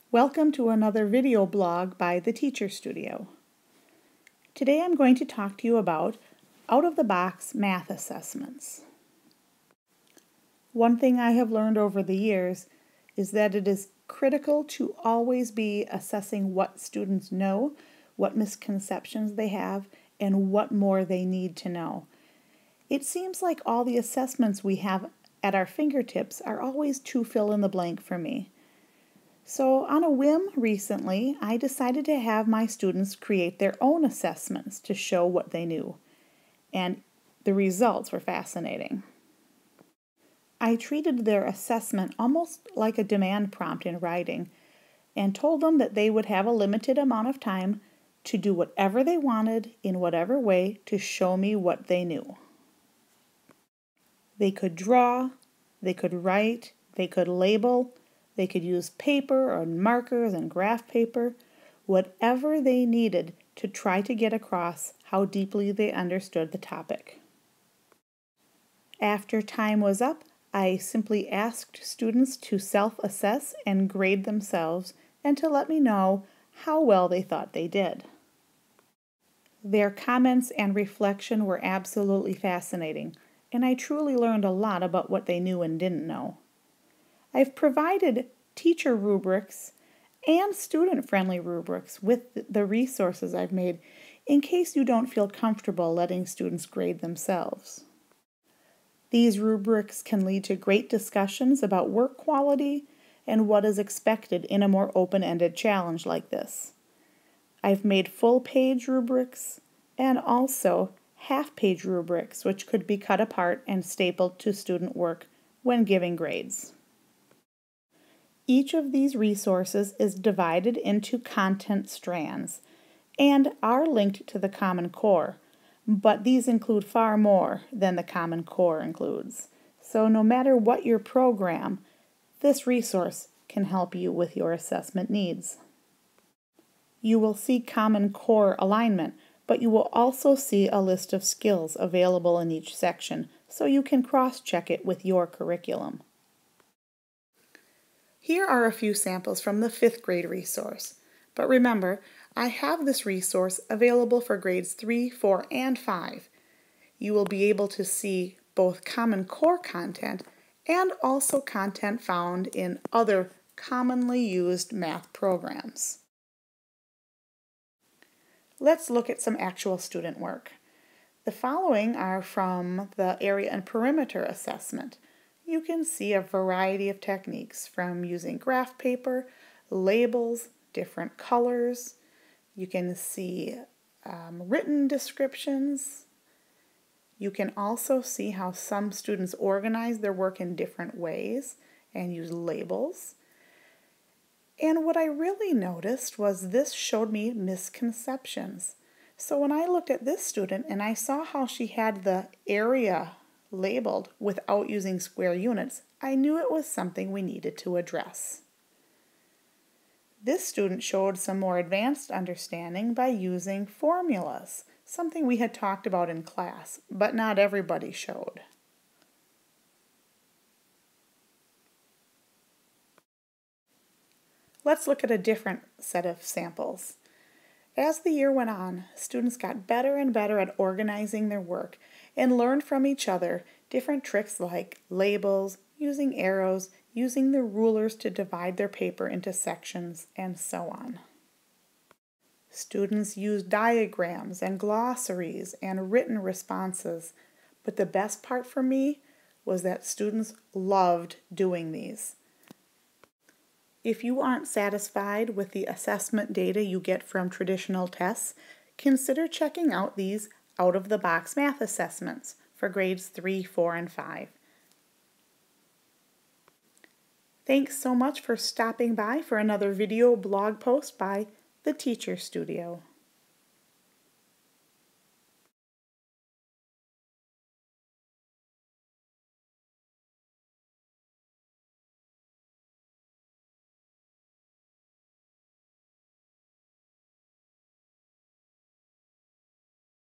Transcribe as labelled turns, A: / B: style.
A: Welcome to another video blog by The Teacher Studio. Today I'm going to talk to you about out-of-the-box math assessments. One thing I have learned over the years is that it is critical to always be assessing what students know, what misconceptions they have, and what more they need to know. It seems like all the assessments we have at our fingertips are always too fill in the blank for me. So on a whim recently, I decided to have my students create their own assessments to show what they knew, and the results were fascinating. I treated their assessment almost like a demand prompt in writing and told them that they would have a limited amount of time to do whatever they wanted in whatever way to show me what they knew. They could draw, they could write, they could label, they could use paper or markers and graph paper, whatever they needed to try to get across how deeply they understood the topic. After time was up, I simply asked students to self-assess and grade themselves and to let me know how well they thought they did. Their comments and reflection were absolutely fascinating, and I truly learned a lot about what they knew and didn't know. I've provided teacher rubrics and student-friendly rubrics with the resources I've made in case you don't feel comfortable letting students grade themselves. These rubrics can lead to great discussions about work quality and what is expected in a more open-ended challenge like this. I've made full-page rubrics and also half-page rubrics which could be cut apart and stapled to student work when giving grades. Each of these resources is divided into content strands and are linked to the Common Core, but these include far more than the Common Core includes. So no matter what your program, this resource can help you with your assessment needs. You will see Common Core alignment, but you will also see a list of skills available in each section, so you can cross-check it with your curriculum. Here are a few samples from the 5th grade resource, but remember, I have this resource available for grades 3, 4, and 5. You will be able to see both Common Core content and also content found in other commonly used math programs. Let's look at some actual student work. The following are from the Area and Perimeter Assessment. You can see a variety of techniques from using graph paper, labels, different colors. You can see written descriptions. You can also see how some students organize their work in different ways and use labels. And what I really noticed was this showed me misconceptions. So when I looked at this student and I saw how she had the area labeled without using square units, I knew it was something we needed to address. This student showed some more advanced understanding by using formulas, something we had talked about in class, but not everybody showed. Let's look at a different set of samples. As the year went on, students got better and better at organizing their work and learned from each other different tricks like labels, using arrows, using the rulers to divide their paper into sections, and so on. Students used diagrams and glossaries and written responses, but the best part for me was that students loved doing these. If you aren't satisfied with the assessment data you get from traditional tests, consider checking out these out-of-the-box math assessments for grades 3, 4, and 5. Thanks so much for stopping by for another video blog post by The Teacher Studio.